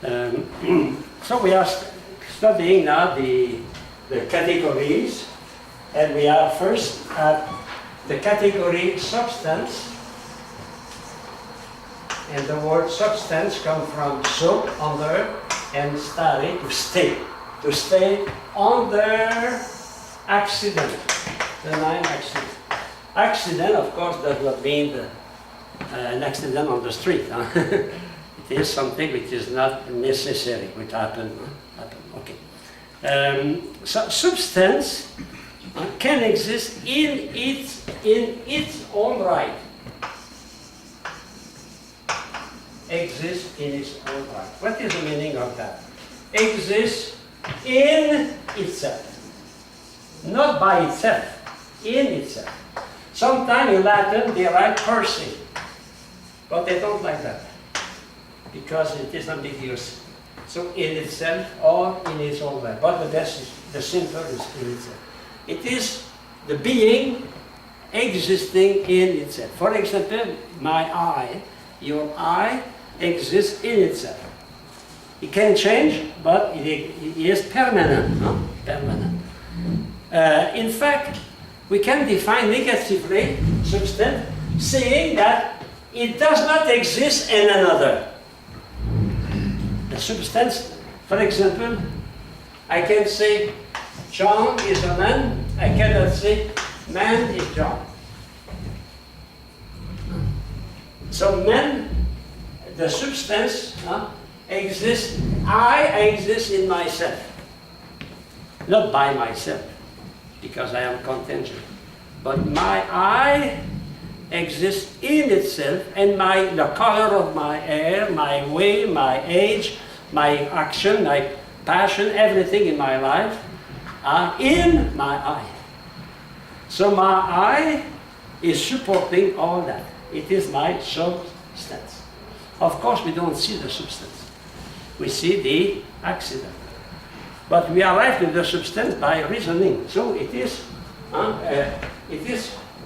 So we are studying now the categories, and we are first at the category substance. And the word substance comes from sub, under, and stare, to stay. To stay under accident, the 9 accident. Accident, of course, does not mean an accident on the street. Huh? It is something which is not necessary, which happen. Okay. So substance can exist in its own right. Exists in its own right. What is the meaning of that? Exists in itself. Not by itself, in itself. Sometimes in Latin they write per se, but they don't like that, because it is ambiguous. So in itself or in its own right. But the best is, the simple is in itself. It is the being existing in itself. For example, my eye, your eye exists in itself. It can change, but it is permanent. No? Permanent. In fact, we can define negatively substance, saying that it does not exist in another. The substance, for example, I can say John is a man. I cannot say man is John. So man, the substance exists. I exist in myself, not by myself, because I am contingent. But my I exists in itself, and the color of my hair, my way, my age, my action, my passion, everything in my life are in my I. So my I is supporting all that. It is my substance. Of course, we don't see the substance. We see the accident. But we arrive to the substance by reasoning. So it is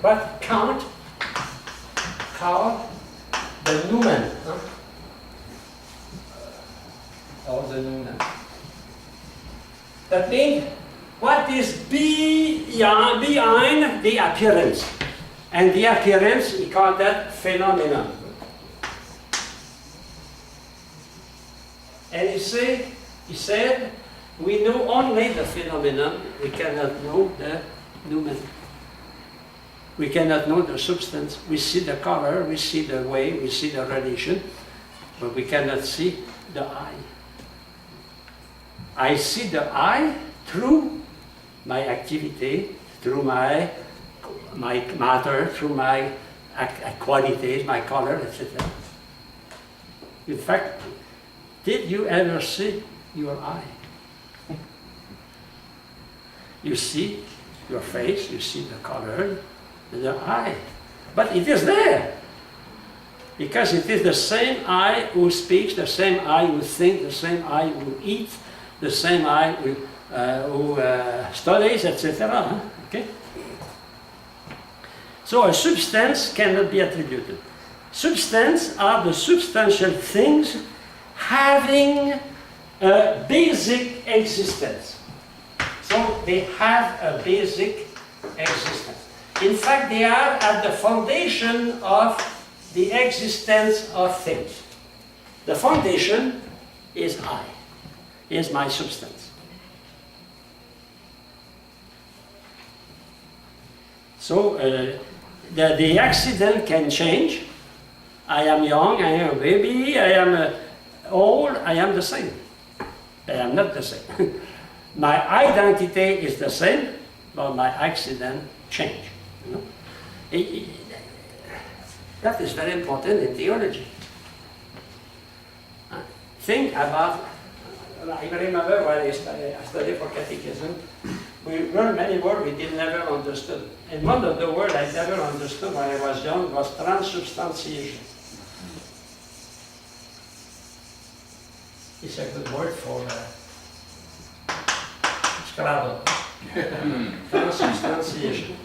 what Kant called the noumen. Or the noumen. That means what is behind the appearance. And the appearance, he called that phenomenon. And he said, we know only the phenomenon, we cannot know the noumen. We cannot know the substance. We see the color, we see the way, we see the relation, but we cannot see the I. I see the I through my activity, through my matter, through my qualities, my color, etc. In fact, did you ever see your eye? You see your face, you see the color, the eye. But it is there. Because it is the same eye who speaks, the same eye who thinks, the same eye who eats, the same eye who studies, etc. Okay? So a substance cannot be attributed. Substance are the substantial things having a basic existence. So they have a basic existence. In fact, they are at the foundation of the existence of things. The foundation is I, is my substance. So the accident can change. I am young, I am a baby, I am old, I am the same. I am not the same. My identity is the same, but my accident change. You know? That is very important in theology. Think about, I remember when I studied for catechism, we learned many words we did never understood. And one of the words I never understood when I was young was transubstantiation. It's a good word for Scrabble. Transubstantiation.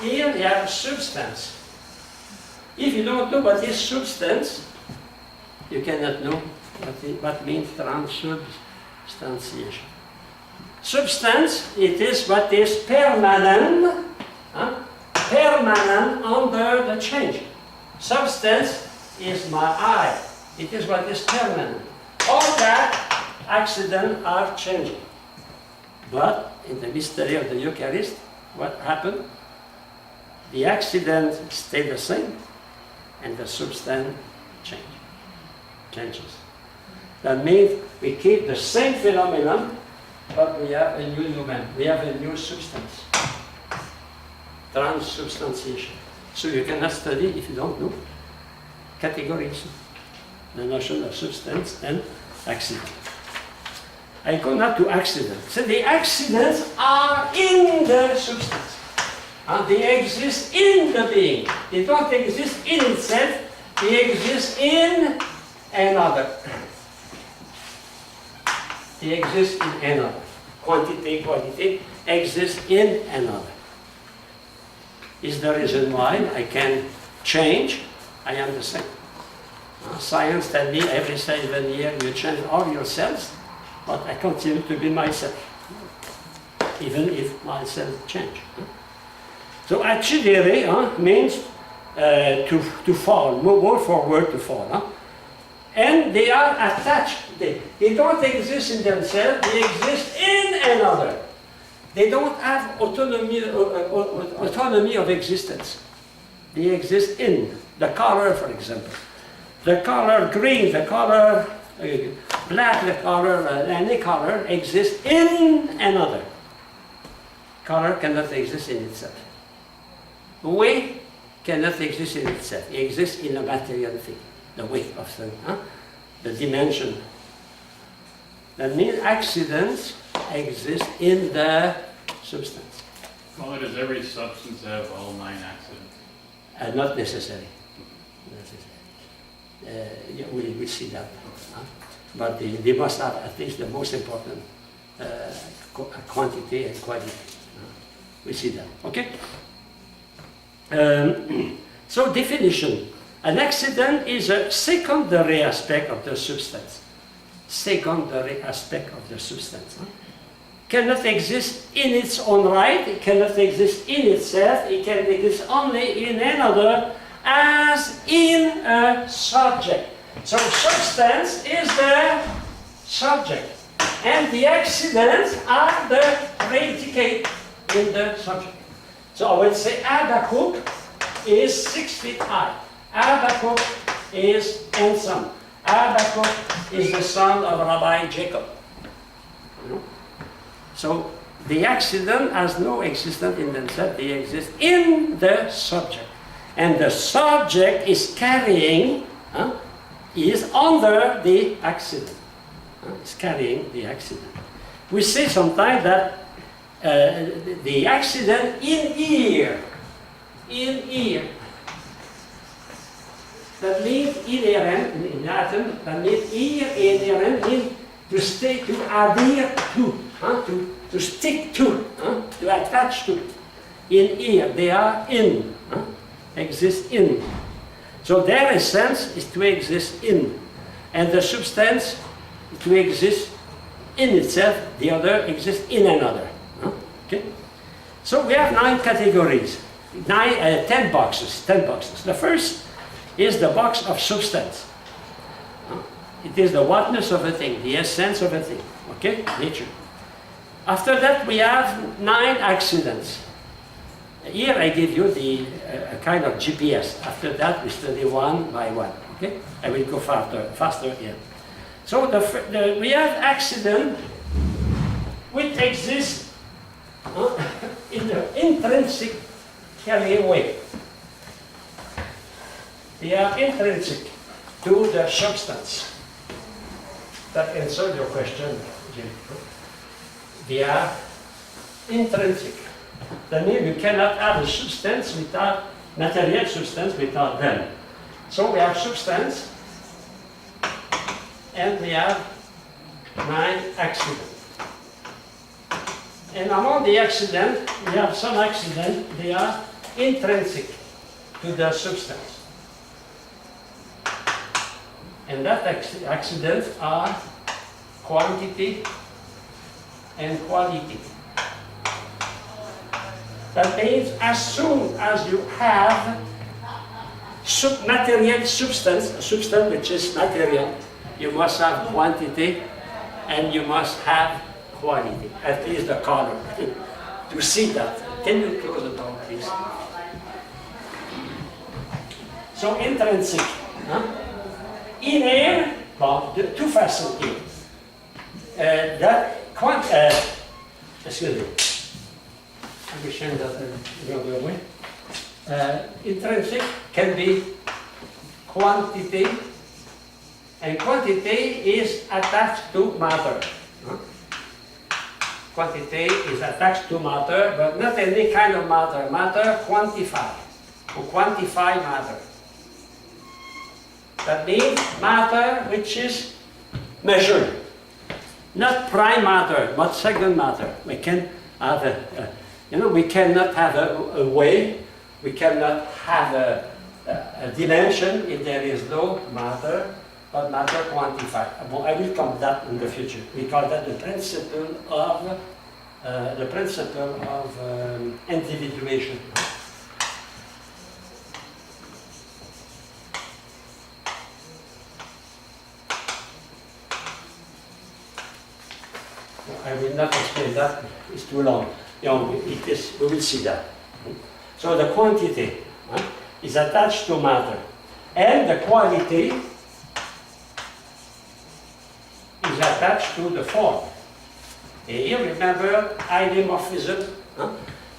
Here you have substance. If you don't know what is substance, you cannot know What means transubstantiation? Substance, it is what is permanent, permanent under the change. Substance is my eye. It is what is permanent. All that accidents are changing. But in the mystery of the Eucharist, what happened? The accident stayed the same, and the substance changes. That means we keep the same phenomenon, but we have a new human. We have a new substance. Transubstantiation. So you cannot study, if you don't know, categories, the notion of substance and accident. I go now to accidents. So the accidents are in the substance. And they exist in the being. They don't exist in itself, they exist in another. They exist in another. Quantity, quality exists in another. Is the reason why I can change, I am the same. Science tells me every 7 years you change all your cells, but I continue to be myself, even if my cells change. So accidere means to fall, move forward to fall. And they are attached. They don't exist in themselves, they exist in another. They don't have autonomy of existence. They exist in. The color, for example. The color green, the color black, the color, any color exists in another. Color cannot exist in itself. Weight cannot exist in itself. It exists in a material thing. The weight of the, the dimension. That means accidents exist in the substance. Well, does every substance have all 9 accidents? Not necessary. Yeah, we see that. But they must have at least the most important quantity and quality. We see that. Okay? So definition. An accident is a secondary aspect of the substance. Secondary aspect of the substance. Cannot exist in its own right, it cannot exist in itself, it can exist only in another as in a subject. So substance is the subject, and the accidents are the predicate in the subject. So I would say Habakkuk is 6 feet high. Habakkuk is handsome. Habakkuk is the son of Rabbi Jacob. So the accident has no existence in themselves, they exist in the subject. And the subject is carrying, is under the accident. Is carrying the accident. We say sometimes that the accident in ear. That means inherent in Latin, that means ear inherent means to stay, to adhere to stick to attach to. In ear, they are in, exist in. So their essence is to exist in, and the substance to exist in itself, the other exists in another. Okay? So we have 9 categories, 10 boxes. The first is the box of substance. It is the whatness of a thing, the essence of a thing. Okay? Nature. After that, we have 9 accidents. Here I give you the kind of GPS. After that, we study one by one. Okay? I will go faster here. So we have accident which exists in the intrinsic way. They are intrinsic to the substance. That answers your question, Jim. They are intrinsic. That means you cannot have a substance without, material substance without them. So we have substance, and we have 9 accidents. And among the accidents, we have some accidents, they are intrinsic to the substance. And that accidents are quantity and quality. That means as soon as you have material substance, a substance which is material, you must have quantity and you must have quality, at least the color. To see that, can you close the door, please? So intrinsic. Huh? In here, well, two facets here. Excuse me. I will change that the other way. Intrinsic can be quantity, and quantity is attached to matter. Huh? Quantity is attached to matter, but not any kind of matter. Matter quantify, to quantify matter. That means matter which is measured. Not prime matter, but second matter. We can have we cannot have a way, we cannot have a dimension if there is no matter, but matter quantified. I will come to that in the future. We call that the principle of individuation. I will not explain that, it's too long. We will see that. So the quantity is attached to matter, and the quality is attached to the form. Here, remember, isomorphism.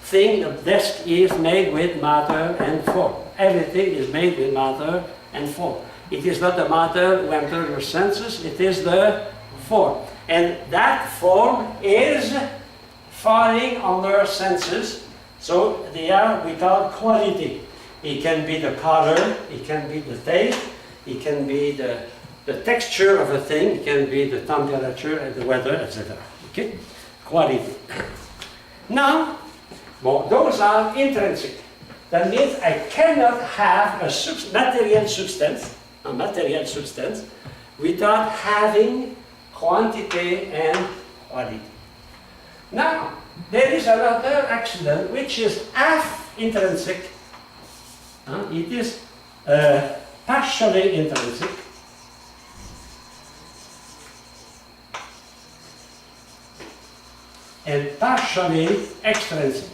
Thing, the desk is made with matter and form. Everything is made with matter and form. It is not the matter who enters your senses, it is the form. And that form is falling under senses, so they are without quality. It can be the color, it can be the taste, it can be the texture of a thing, it can be the temperature and the weather, etc. Okay? Quality. Now, those are intrinsic. That means I cannot have a material substance, without having quantity and quality. Now, there is another accident which is half intrinsic. It is partially intrinsic. And partially extrinsic.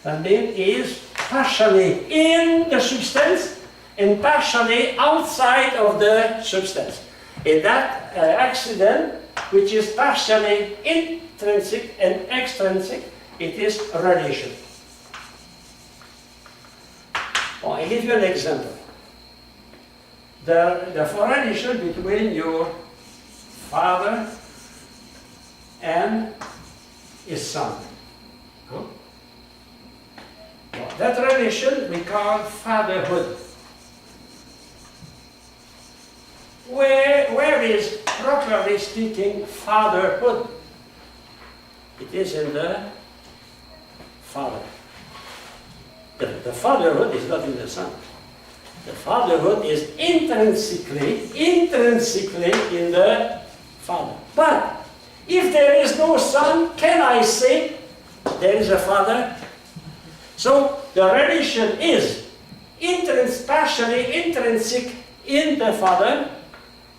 That means it is partially in the substance and partially outside of the substance. In that accident, which is partially intrinsic and extrinsic, it is a relation. I give you an example. The relation between your father and his son. That relation we call fatherhood. Where is, properly speaking, fatherhood? It is in the father. The fatherhood is not in the son. The fatherhood is intrinsically in the father. But if there is no son, can I say there is a father? So the relation is partially intrinsic in the father,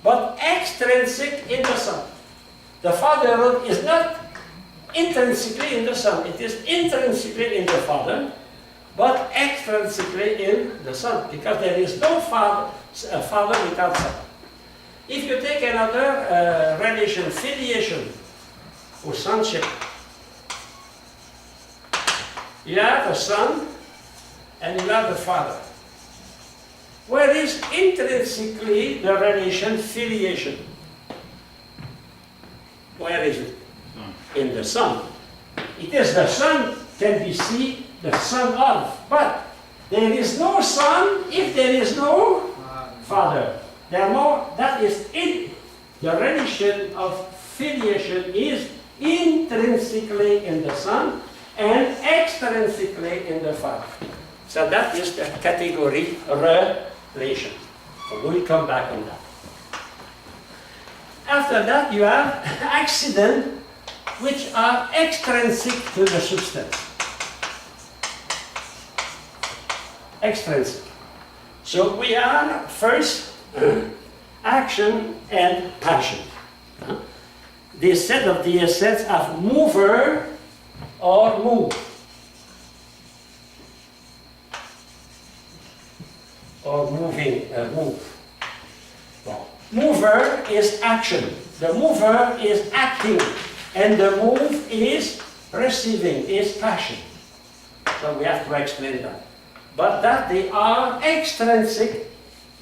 but extrinsic in the son. The fatherhood is not intrinsically in the son, it is intrinsically in the father, but extrinsically in the son, because there is no father without son. If you take another relation, filiation, or sonship, you have a son and you have a father. Where is intrinsically the relation filiation? Where is it? In the son. It is the son can be seen, the son of, but there is no son if there is no father. Therefore, that is it. The relation of filiation is intrinsically in the son and extrinsically in the father. So that is the category relation. So we'll come back on that. After that, you have accidents which are extrinsic to the substance. Extrinsic. So we have first action and passion. This set of the essence of mover or move. Or moving, move. Well, mover is action. The mover is acting. And the move is receiving, is passion. So we have to explain that. But that they are extrinsic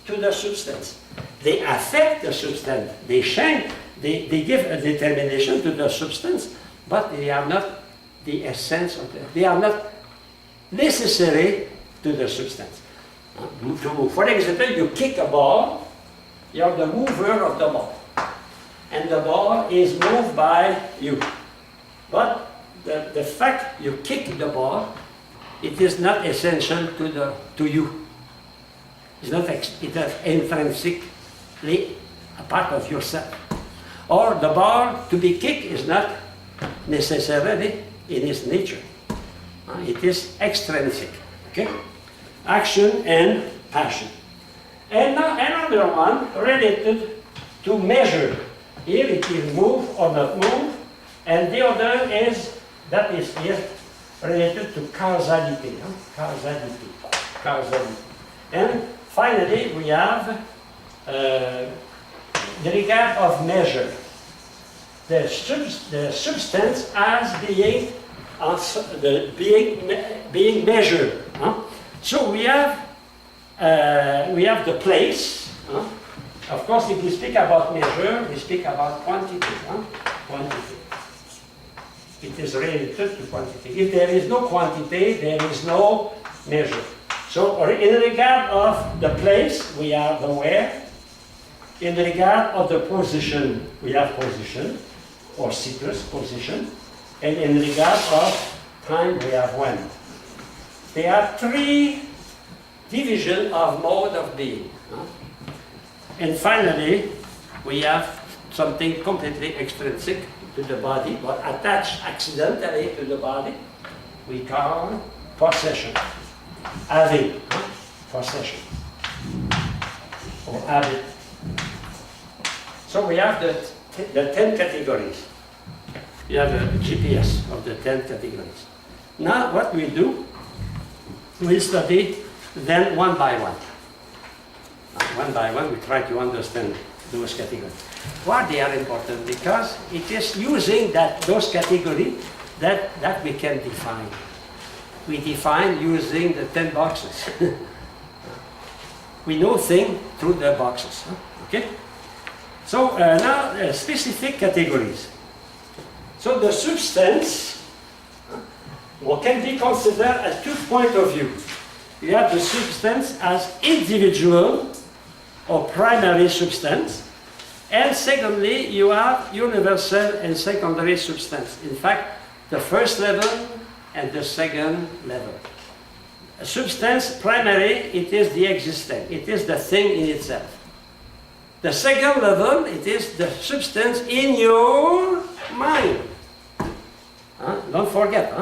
to the substance. They affect the substance. They change, they give a determination to the substance, but they are not the essence of it. They are not necessary to the substance. For example, you kick a ball, you are the mover of the ball. And the ball is moved by you. But the fact you kick the ball, it is not essential to you. It's not intrinsically a part of yourself. Or the ball to be kicked is not necessarily in its nature. It is extrinsic. Okay? Action and passion. And now another one related to measure. Here it is move or not move, and the other is, that is here, related to causality. Causality. And finally, we have the regard of measure. The substance as being measured. So we have the place. Of course, if we speak about measure, we speak about quantity. Quantity. It is related to quantity. If there is no quantity, there is no measure. So in regard of the place, we have the where. In regard of the position, we have position, or citrus, position. And in regard of time, we have when. There are three divisions of mode of being. And finally, we have something completely extrinsic to the body, but attached accidentally to the body, we call possession. Having, possession. Or habit. So we have the 10 categories. We have a GPS of the 10 categories. Now what we do, we study them one by one. One by one, we try to understand those categories. Why they are important? Because it is using those categories that we can define. We define using the 10 boxes. We know things through the boxes. Okay? So now specific categories. So the substance can be considered at 2 points of view. You have the substance as individual or primary substance, and secondly, you have universal and secondary substance. In fact, the first level and the second level. A substance, primary, it is the existent, it is the thing in itself. The second level, it is the substance in your mind. Don't forget,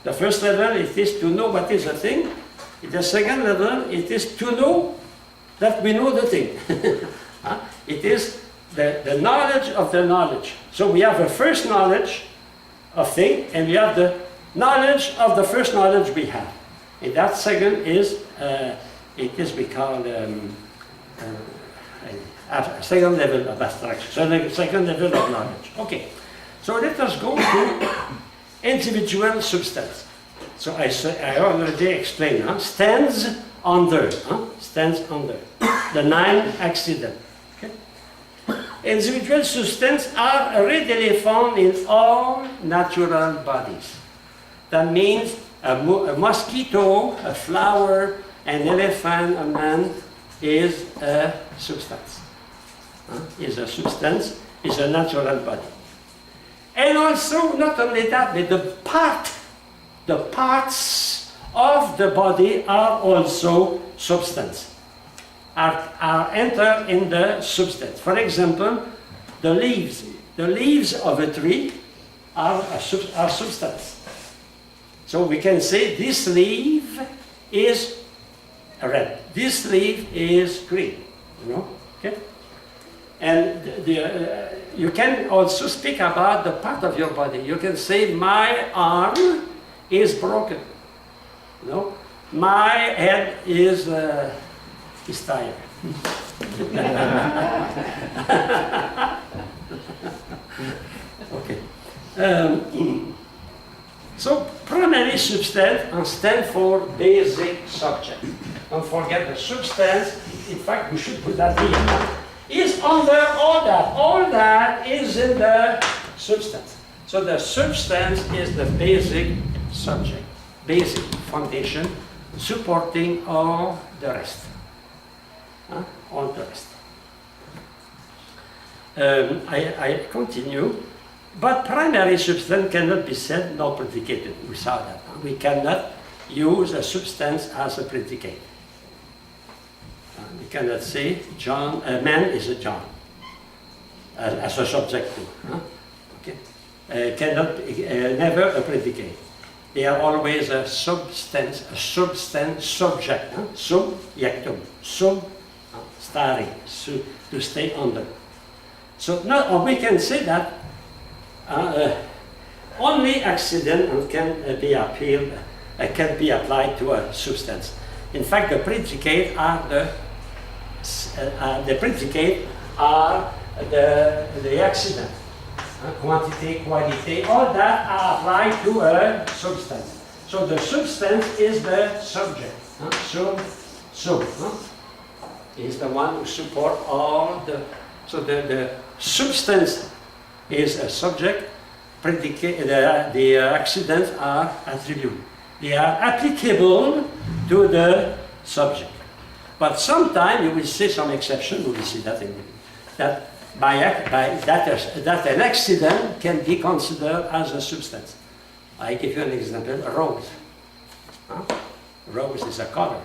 the first level, it is to know what is a thing. The second level, it is to know that we know the thing. It is the knowledge of the knowledge. So we have a first knowledge of thing, and we have the knowledge of the first knowledge we have. And that second is, we call a second level of abstraction, so the second level of knowledge. Okay, so let us go to individual substance. So I already explained, stands under, stands under, the 9 accidents. Okay? Individual substances are readily found in all natural bodies. That means a mosquito, a flower, an elephant, a man is a substance. Is a substance, is a natural body. And also, not only that, but the parts of the body are also substance. are entered in the substance. For example, the leaves. The leaves of a tree are substance. So we can say this leaf is red. This leaf is green. You know? Okay? And you can also speak about the part of your body. You can say, my arm is broken. You know? My head is tired. Okay. So primary substance stands for basic subject. Don't forget the substance. In fact, we should put that here. Is under all that. All that is in the substance. So the substance is the basic subject, basic foundation, supporting all the rest. All the rest. I continue. But primary substance cannot be said nor predicated. We saw that. We cannot use a substance as a predicate. We cannot say a man is a John as a subject too. Okay. Never a predicate. They are always a substance subject. Subjectum. Starring. To stay under. So now we can say that only accident can be applied to a substance. In fact, the predicate are the accident. Quantity, quality, all that are applied to a substance. So the substance is the subject. Is the one who support all the. So the substance is a subject. The accidents are attributes. They are applicable to the subject. But sometimes you will see some exception. We will see that in a minute. That that an accident can be considered as a substance. I give you an example: a rose. Rose is a color.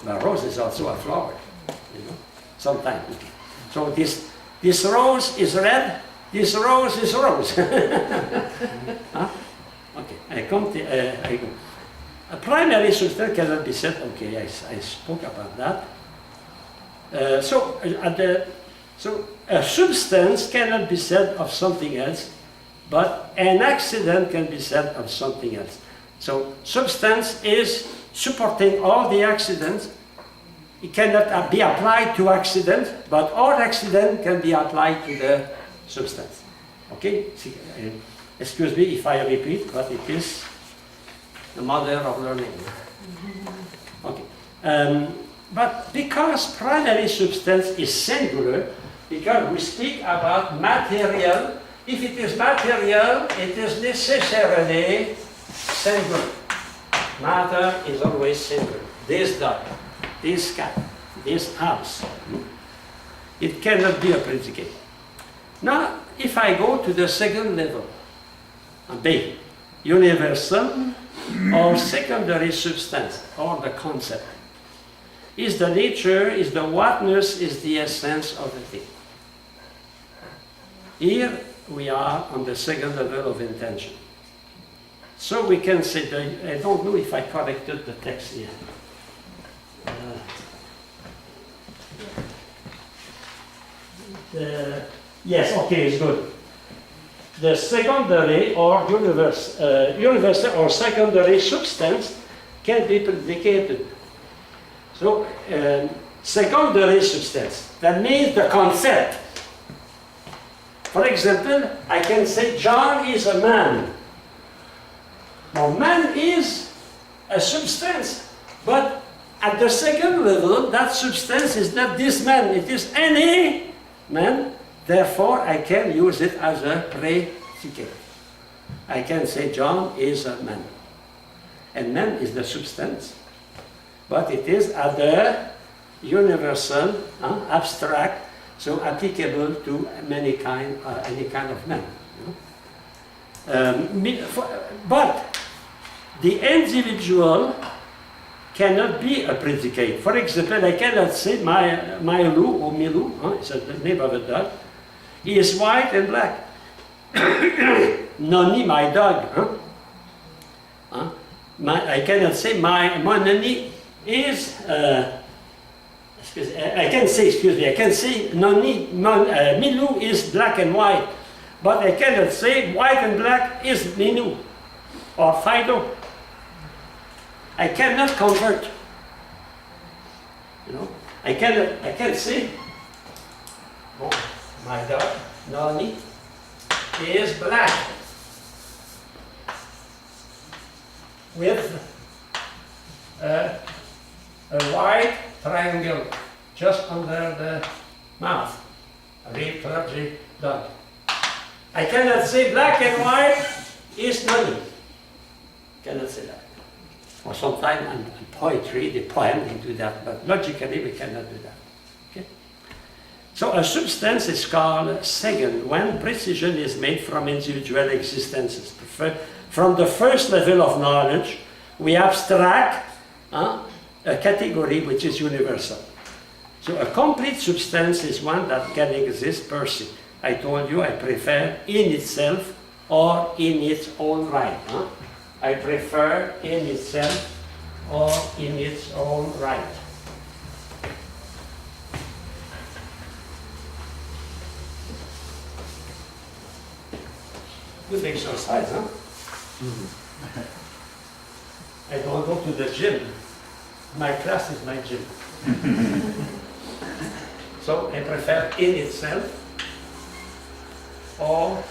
But rose is also a flower. You know, sometimes. So this rose is red. This rose is rose. Okay, I come to. A primary substance cannot be said. Okay, I spoke about that. So a substance cannot be said of something else, but an accident can be said of something else. So substance is supporting all the accidents. It cannot be applied to accident, but all accident can be applied to the substance. Okay? Excuse me if I repeat, but it is the mother of learning. Okay. But because primary substance is singular, because we speak about material, if it is material, it is necessarily singular. Matter is always singular. This dog, this cat, this house. It cannot be a predicate. Now, if I go to the second level, B, universal or secondary substance, or the concept, is the nature, is the whatness, is the essence of the thing. Here we are on the second level of intention. So we can say, I don't know if I corrected the text here. Yes, okay, it's good. The secondary or universal or secondary substance can be predicated. So, secondary substance, that means the concept. For example, I can say John is a man. Now, man is a substance, but at the second level, that substance is not this man, it is any man. Therefore, I can use it as a predicate. I can say John is a man. And man is the substance. But it is at the universal, abstract, so applicable to any kind of man. But the individual cannot be a predicate. For example, I cannot say my Lou or Milou, it's the name of a dog, he is white and black. Noni, my dog. I cannot say my Noni is, I can say Noni, Milou is black and white, but I cannot say white and black is Milou or Fido. I cannot convert. You know, I can't say, oh, my dog, Noni, is black with a white triangle just under the mouth. A real clergy dog. I cannot say black and white is Noni. Cannot say that. Or sometimes in poetry, the poem, they do that, but logically we cannot do that. Okay? So a substance is called second when precision is made from individual existences. From the first level of knowledge, we abstract a category which is universal. So a complete substance is one that can exist per se. I told you I prefer in itself or in its own right. I prefer in itself or in its own right. Good exercise, huh? I don't go to the gym. My class is my gym. So I prefer in itself or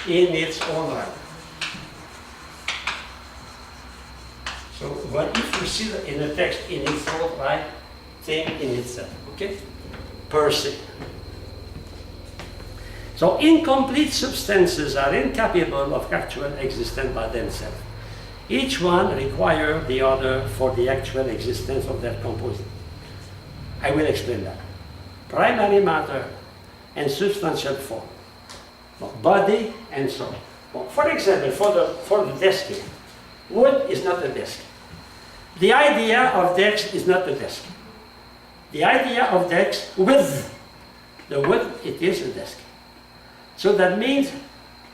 in its own right. So what if you see in a text in its own right, think in itself, okay? Per se. So incomplete substances are incapable of actual existence by themselves. Each one requires the other for the actual existence of their composite. I will explain that. Primary matter and substantial form. Body and soul. For example, for the desk here, wood is not a desk. The idea of desk is not a desk. The idea of desk with the wood, it is a desk. So that means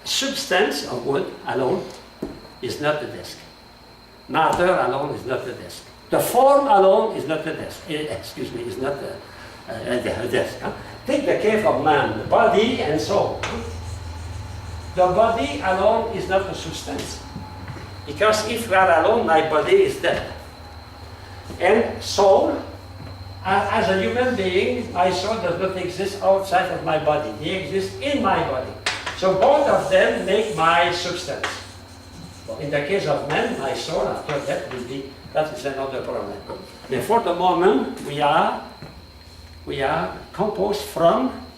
substance of wood alone is not a desk. Matter alone is not a desk. The form alone is not a desk. Is not a desk. Take the case of man, the body and soul. The body alone is not a substance. Because if we are alone, my body is dead. And soul, as a human being, my soul does not exist outside of my body. They exist in my body. So both of them make my substance. Well, in the case of man, my soul after death will be, that is another problem. But for the moment, we are composed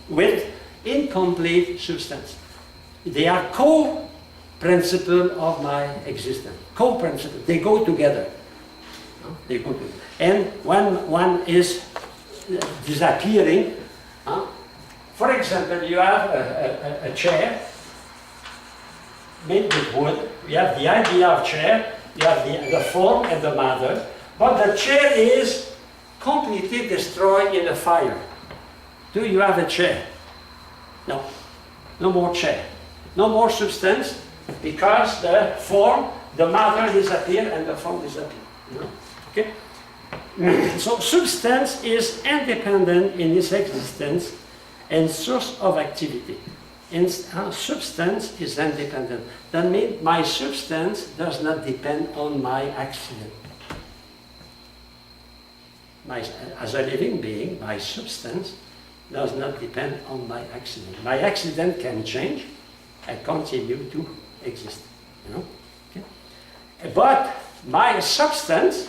with incomplete substance. They are co-principle of my existence. Co-principle. They go together. They go together. And when one is disappearing, for example, you have a chair made with wood. You have the idea of chair, you have the form and the matter, but the chair is completely destroyed in a fire. Do you have a chair? No. No more chair. No more substance, because the form, the matter disappear and the form disappear. You know? Okay? So substance is independent in its existence and source of activity. And substance is independent. That means my substance does not depend on my accident. As a living being, my substance does not depend on my accident. My accident can change. I continue to exist. You know? Okay? But my substance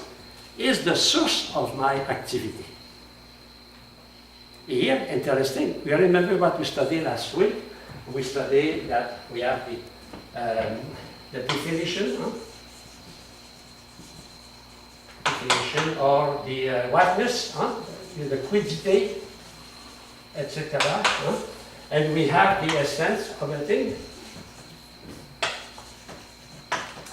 is the source of my activity. Here, interesting, you remember what we studied last week? We studied that we have the definition, definition or the whiteness, the quiddity, etc. And we have the essence of a thing.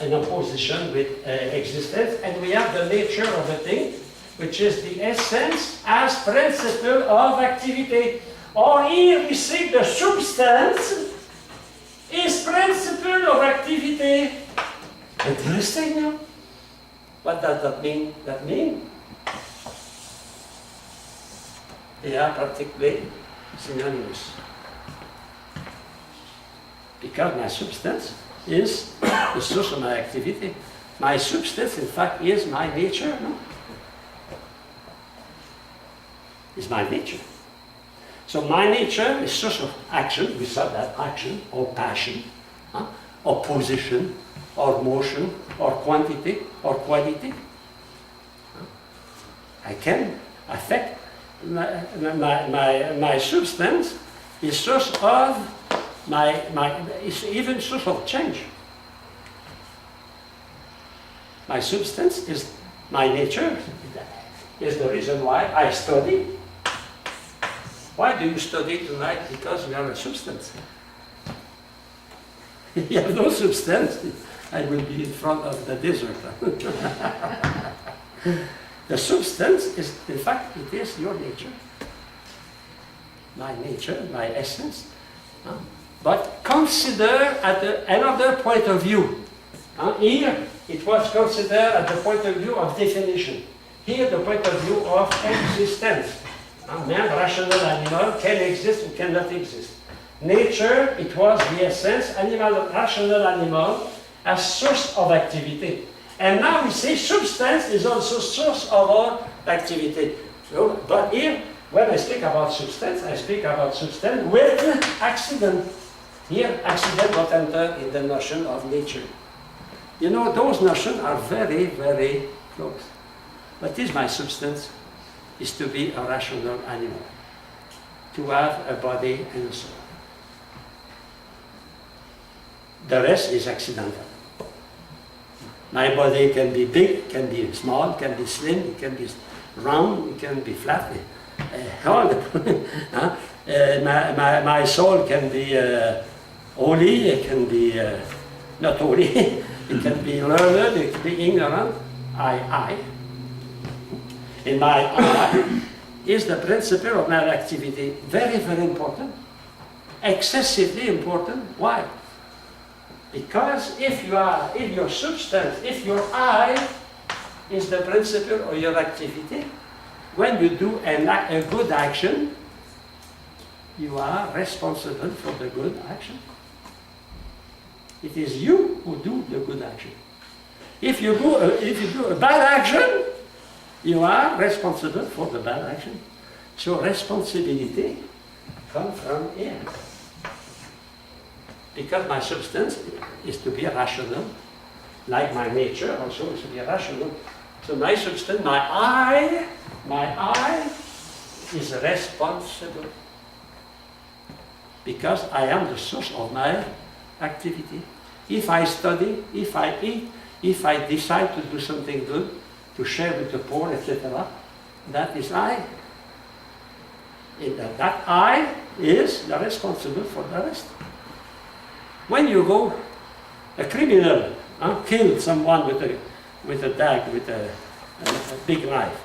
in opposition with existence, and we have the nature of a thing, which is the essence as principle of activity. Or here we see the substance is principle of activity. Interesting, no? What does that mean? That means they are practically synonymous. Because my substance is the source of my activity. My substance, in fact, is my nature, no? Is my nature. So my nature is source of action. We saw that action, or passion, or position, or motion, or quantity, or quality. I can affect my substance is source of is even source of change. My substance is my nature, is the reason why I study. Why do you study tonight? Because we are a substance. If you have no substance, I will be in front of the desert. The substance is, in fact, it is your nature. My nature, my essence. But consider at another point of view. Here, it was considered at the point of view of definition. Here, the point of view of existence. Man, rational animal, can exist or cannot exist. Nature, it was the essence, rational animal, as source of activity. And now we say substance is also source of our activity. So, but here, when I speak about substance, I speak about substance with accident. Here, accident not enter in the notion of nature. You know, those notions are very, very close. What is my substance? Is to be a rational animal, to have a body and a soul. The rest is accidental. My body can be big, can be small, can be slim, it can be round, it can be flat. My soul can be holy, it can be not holy, it can be learned, it can be ignorant. I. In my eye is the principle of my activity. Very, very important. Excessively important. Why? Because if your substance, if your I is the principle of your activity, when you do a good action, you are responsible for the good action. It is you who do the good action. If you do a bad action, you are responsible for the bad action. So responsibility comes from here. Because my substance is to be rational, like my nature also is to be rational. So my substance, my I is responsible. Because I am the source of my activity. If I study, if I eat, if I decide to do something good, to share with the poor, etc., that is I. That I is the responsible for the rest. When you go, a criminal killed someone with a dagger, with a big knife.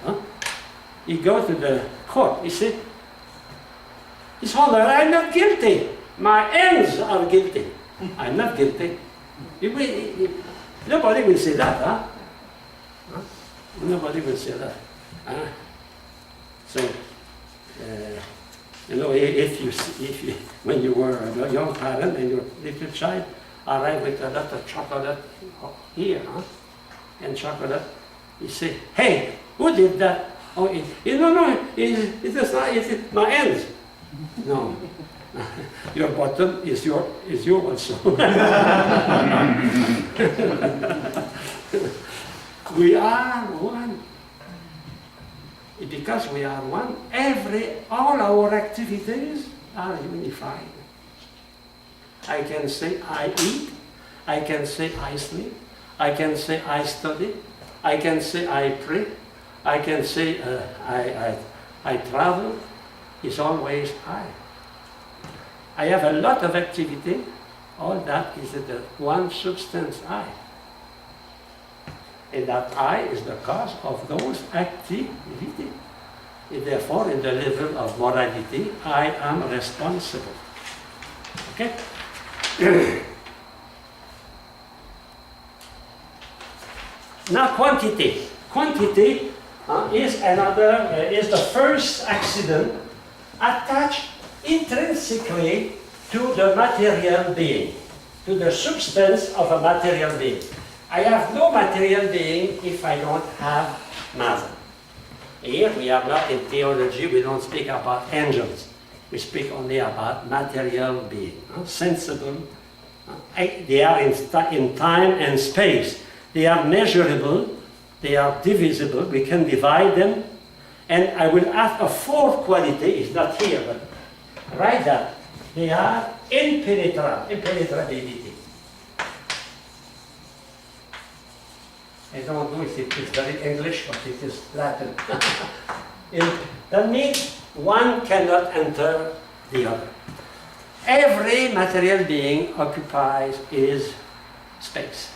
He goes to the court, he said, His Honor, I'm not guilty. My hands are guilty. I'm not guilty. Nobody will say that, Nobody will say that. So, you know, when you were a young parent and your little child arrived with a lot of chocolate here, and chocolate, you say, hey, who did that? Oh, no, it is not, it's my hands. No, your bottom is your also. We are one. Because we are one, all our activities are unified. I can say I eat, I can say I sleep, I can say I study, I can say I pray, I can say I travel. It's always I. I have a lot of activity. All that is the one substance I. and that I is the cause of those activities. And therefore, in the level of morality, I am responsible. Okay? Now, quantity. Quantity is the first accident attached intrinsically to the material being, to the substance of a material being. I have no material being if I don't have matter. Here we are not in theology, we don't speak about angels. We speak only about material being, sensible. They are in time and space. They are measurable, they are divisible, we can divide them. And I will add a fourth quality, it's not here, but write that. They are impenetrability. I don't know if it is very English or it is Latin. That means one cannot enter the other. Every material being occupies is space.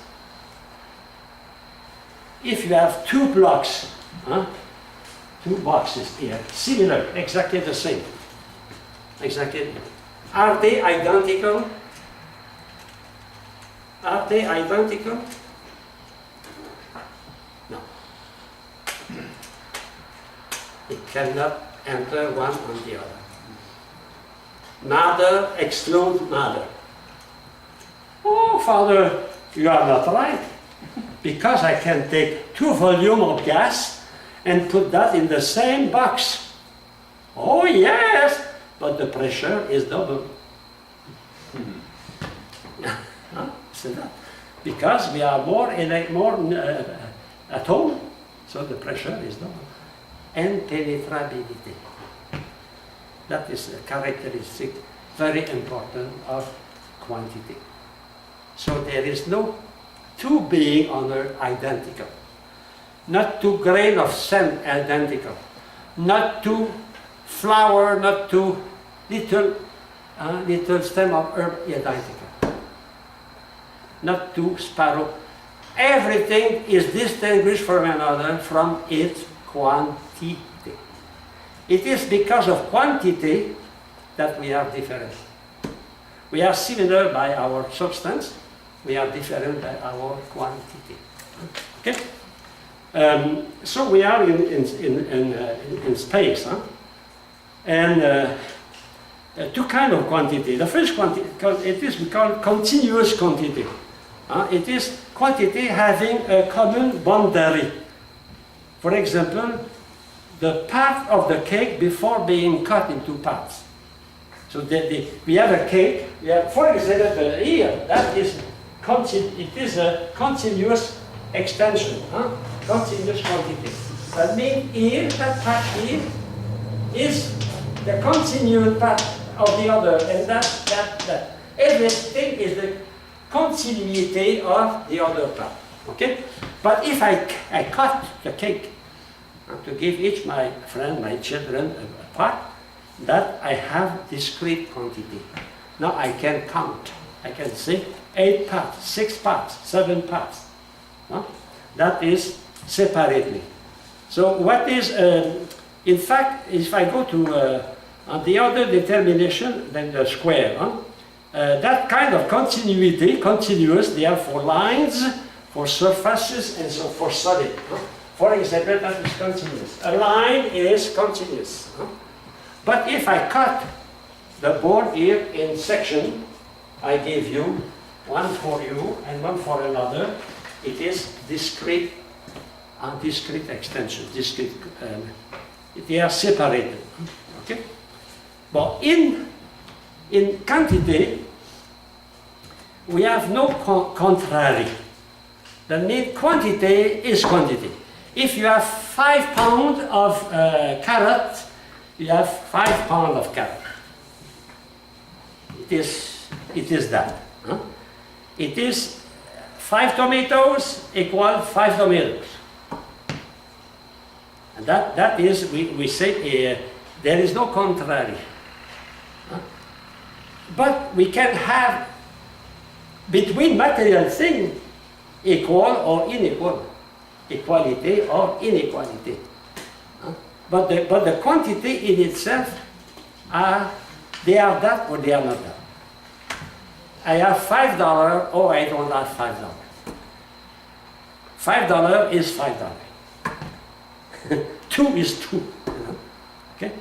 If you have two blocks, two boxes here, similar, exactly the same. Exactly. Are they identical? Are they identical? No. It cannot enter one on the other. Matter excludes matter. Oh, Father, you are not right. Because I can take 2 volumes of gas and put that in the same box. Oh yes, but the pressure is double. See that? Because we are more at home, so the pressure is double. And penetrability. That is a characteristic very important of quantity. So there is no two beings on earth identical. Not 2 grains of sand identical. Not 2 flower, not 2 little stem of herb identical. Not 2 sparrow. Everything is distinguished from another from its quantity. It is because of quantity that we are different. We are similar by our substance. We are different by our quantity. Okay? So we are in space. And 2 kinds of quantity. The first quantity, it is called continuous quantity. It is quantity having a common boundary. For example, the part of the cake before being cut into parts. So we have a cake. We have, for example, here, that is it is a continuous extension, continuous quantity. That means here, that part here, is the continued part of the other, and that. Everything is the continuity of the other part. Okay? But if I cut the cake to give each my friend, my children a part, that I have discrete quantity. Now I can count. I can say 8 parts, 6 parts, 7 parts. That is separately. So what is, in fact, if I go to the other determination, then the square, that kind of continuity, continuous, they are for lines, for surfaces, and so for solid. For example, that is continuous. A line is continuous. But if I cut the board here in section, I give you one for you and one for another. It is discrete, discrete extension, discrete. They are separated. Okay. But in quantity, we have no contrary. That means quantity is quantity. If you have 5 pounds of carrot, you have 5 pounds of carrot. It is that. It is 5 tomatoes equal 5 tomatoes. And that is, we say, there is no contrary. But we can have between material things equal or unequal. equality or inequality. But the quantity in itself, they are that or they are not that. I have $5 or I don't have $5. $5 is $5. 2 is 2. You know? Okay?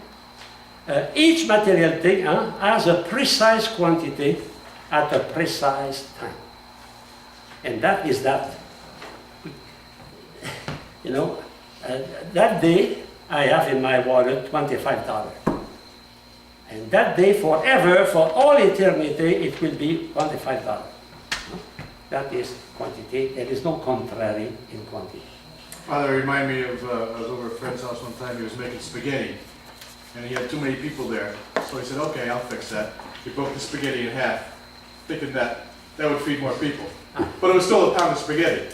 Each material thing has a precise quantity at a precise time. And that is that. You know, that day I have in my wallet $25. And that day forever, for all eternity, it will be $25. That is quantity. There is no contrary in quantity. Father, remind me of, I was over at a friend's house one time, he was making spaghetti, and he had too many people there. So he said, okay, I'll fix that. He broke the spaghetti in half, thinking that would feed more people. But it was still a pound of spaghetti.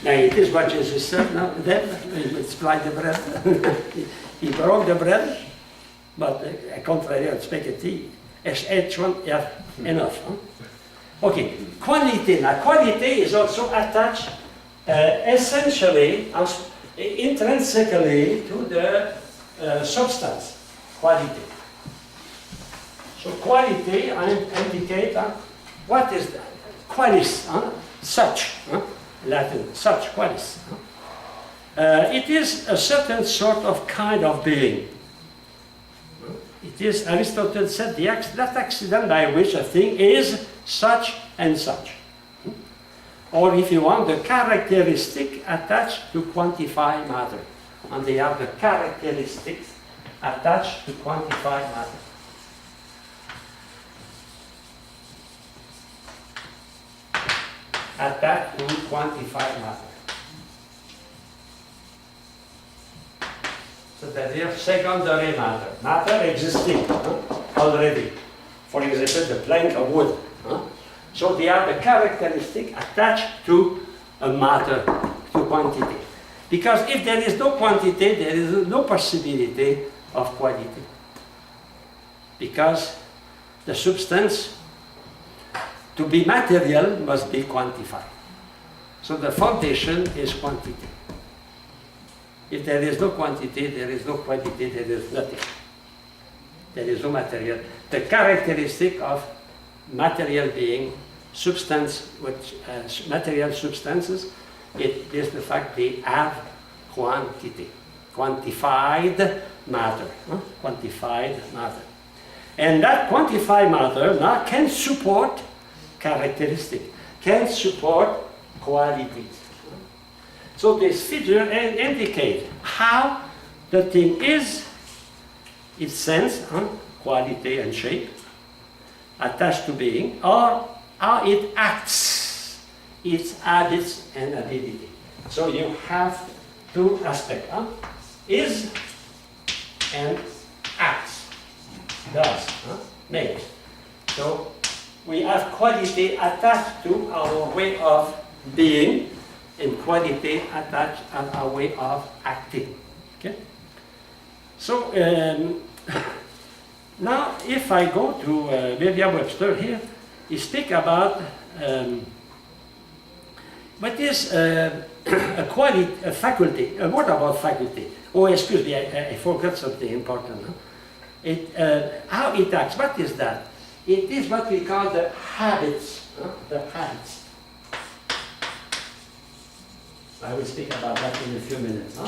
Now it is what Jesus said, now then, multiply the bread. He broke the bread, but contrary to spaghetti, each one have enough. Huh? Okay, quality. Now quality is also attached essentially, intrinsically to the substance, quality. So quality indicate what is that? Qualis, such, Latin, such, qualis. It is a certain sort of kind of being. It is, Aristotle said, that accident by which a thing is such and such. Or if you want, the characteristic attached to quantify matter. And they are the characteristics attached to quantify matter. Attached to quantify matter. So that is secondary matter. Matter existing already. For example, the plank of wood. So they are the characteristic attached to a matter, to quantity. Because if there is no quantity, there is no possibility of quality. Because the substance, to be material, must be quantified. So the foundation is quantity. If there is no quantity, there is no quality, there is nothing. There is no material. The characteristic of material being, substance, which material substances, it is the fact they have quantity, quantified matter, quantified matter. And that quantified matter now can support characteristic, can support qualities. So this figure indicates how the thing is, its sense, quality and shape, attached to being, or how it acts, its habits and ability. So you have two aspects, is and acts, does, makes. So we have quality attached to our way of being, and quality attached to our way of acting. Okay? So now, if I go to Merriam-Webster here, he speaks about what is a quality, a faculty. What about faculty? Oh, excuse me, I forgot something important. How it acts, what is that? It is what we call the habits. The habits. I will speak about that in a few minutes.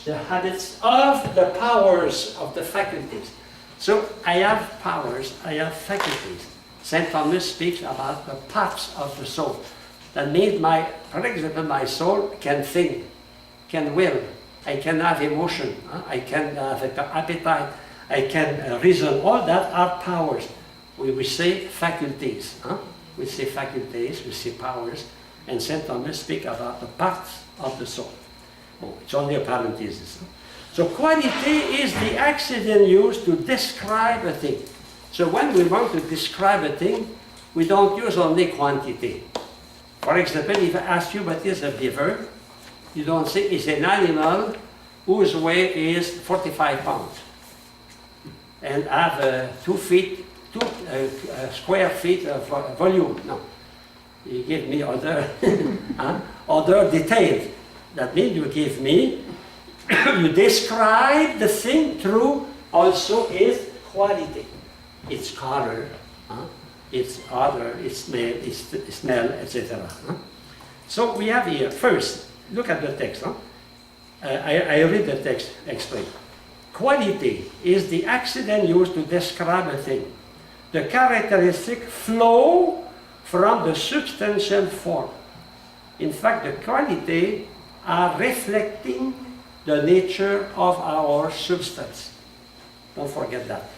The habits of the powers of the faculties. So I have powers, I have faculties. St. Thomas speaks about the parts of the soul. That means for example, my soul can think, can will, I can have emotion, I can have appetite, I can reason. All that are powers. We say faculties. We say faculties, we say powers. And St. Thomas speaks about the parts of the soul. Oh, it's only a parenthesis. So quality is the accident used to describe a thing. So when we want to describe a thing, we don't use only quantity. For example, if I ask you what is a beaver, you don't say it's an animal whose weight is 45 pounds and have 2 square feet of volume. No. You give me other, other details. That means you give me, you describe the thing through also its quality, its color, its odor, its smell, etc. So we have here, first, look at the text. I read the text, explain. Quality is the accident used to describe a thing. The characteristic flow from the substantial form. In fact, the quality are reflecting the nature of our substance. Don't forget that.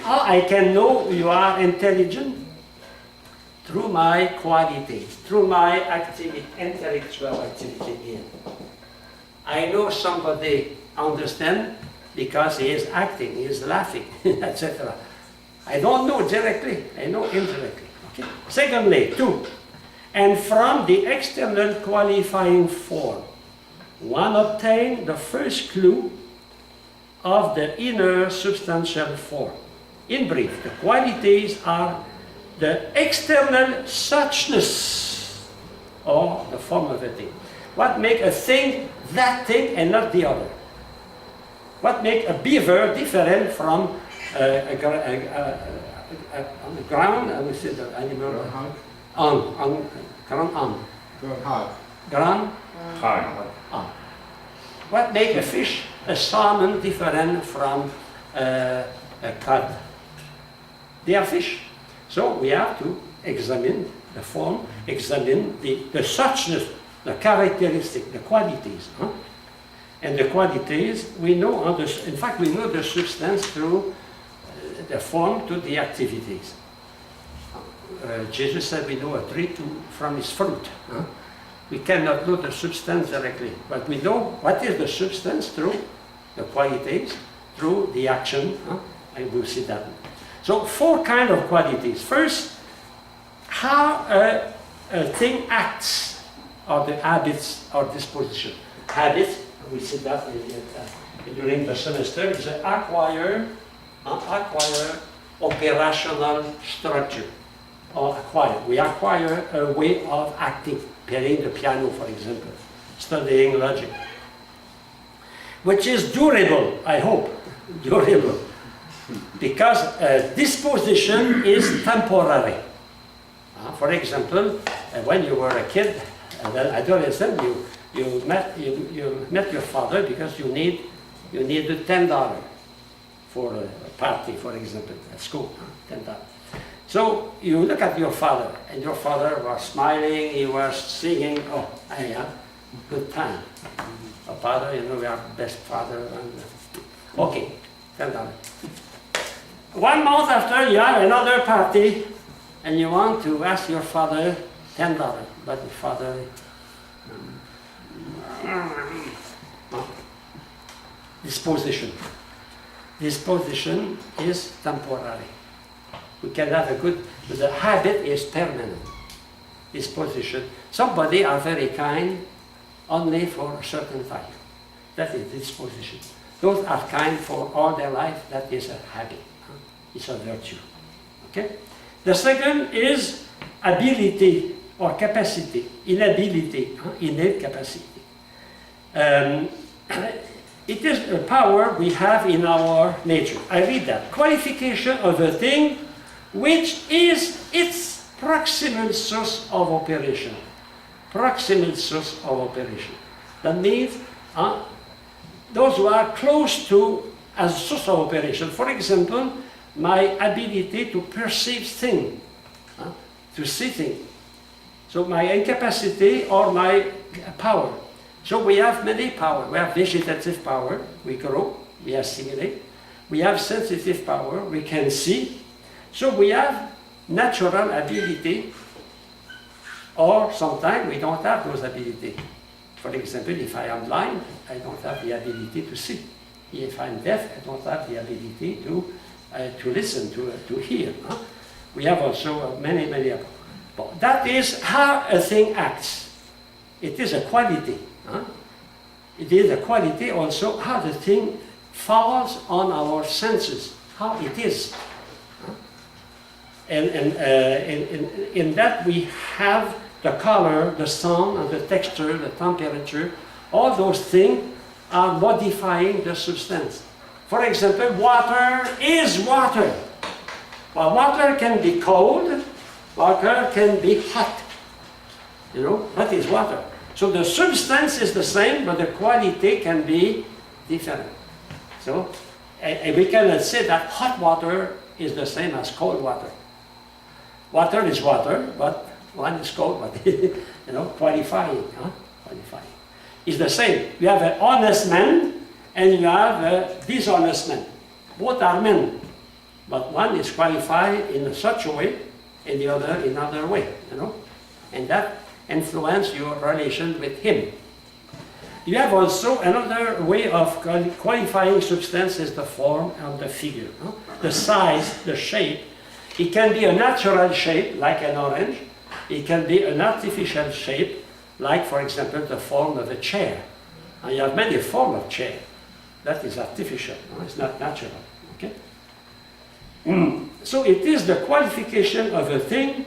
How I can know you are intelligent? Through my qualities, through my activity, intellectual activity here. I know somebody understands because he is acting, he is laughing, etc. I don't know directly, I know indirectly. Okay? Secondly, two, and from the external qualifying form, one obtains the first clue of the inner substantial form. In brief, the qualities are the external suchness, or the form of a thing. What makes a thing that thing and not the other? What makes a beaver different from on the ground? I would say the animal on ground on ground on. What makes a fish, a salmon, different from a cod? They are fish. So we have to examine the form, examine the suchness, the characteristic, the qualities. And the qualities, we know, in fact, we know the substance through the form to the activities. Jesus said we know a tree from its fruit. We cannot know the substance directly, but we know what is the substance through the qualities, through the action. I will see that. So 4 kinds of qualities. First, how a thing acts, or the habits or disposition. Habits, we see that during the semester, is an acquire operational structure. Or acquire. We acquire a way of acting, playing the piano, for example, studying logic, which is durable, I hope, durable. Because disposition is temporary. For example, when you were a kid, an adolescent, you met your father because you needed $10 for a party, for example, at school, $10. So you look at your father, and your father was smiling, he was singing, oh, I had good time. Oh, father, you know, we are best father. Okay, $10. 1 month after, you have another party, and you want to ask your father $10, but the father, disposition. Disposition is temporary. We can have a good, but the habit is permanent. Disposition. Somebody are very kind only for a certain time. That is disposition. Those are kind for all their life. That is a habit. It's a virtue. Okay? The second is ability or capacity, inability, innate capacity. It is a power we have in our nature. I read that. Qualification of a thing which is its proximal source of operation. Proximal source of operation. That means those who are close to as a source of operation. For example, my ability to perceive things, to see things. So my incapacity or my power. So we have many power. We have vegetative power, we grow, we assimilate. We have sensitive power, we can see. So we have natural ability, or sometimes we don't have those abilities. For example, if I am blind, I don't have the ability to see. If I'm deaf, I don't have the ability to listen, to hear. We have also many. But that is how a thing acts. It is a quality. It is a quality also how the thing falls on our senses, how it is. And in that we have the color, the sound, and the texture, the temperature. All those things are modifying the substance. For example, water is water. Well, water can be cold, water can be hot. You know, that is water. So the substance is the same, but the quality can be different. So and we cannot say that hot water is the same as cold water. Water is water, but one is cold, but you know, qualifying. Qualifying. It's the same. You have an honest man and you have a dishonest man. Both are men, but one is qualified in such a way and the other in another way, you know. And that influences your relation with him. You have also another way of qualifying substance is the form and the figure. The size, the shape. It can be a natural shape, like an orange. It can be an artificial shape, like, for example, the form of a chair. And you have many forms of chair. That is artificial, it's not natural. Okay? So it is the qualification of a thing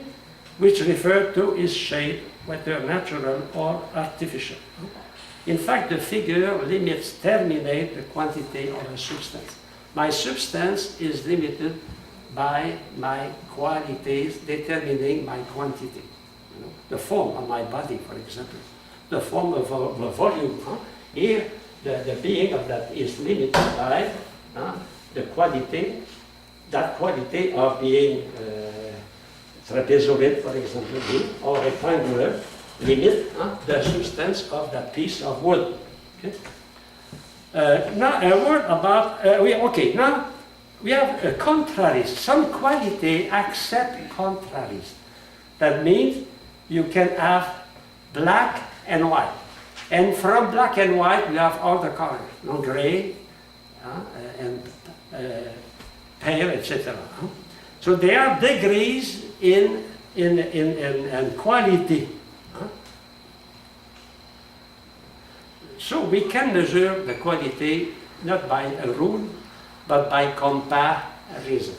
which referred to its shape, whether natural or artificial. In fact, the figure limits terminate the quantity of a substance. My substance is limited by my qualities determining my quantity. You know, the form of my body, for example, the form of the volume. Here, the being of that is limited by the quality, that quality of being trapezoid, for example, or rectangular, limit the substance of that piece of wood. Okay? Now a word about, now we have contraries. Some quality accept contraries. That means you can have black and white. And from black and white we have other colors, gray and pale, etc. So there are degrees in quality. So we can measure the quality not by a rule, but by comparison.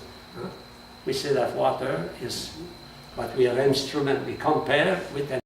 We say that water is what we are instrument, we compare with an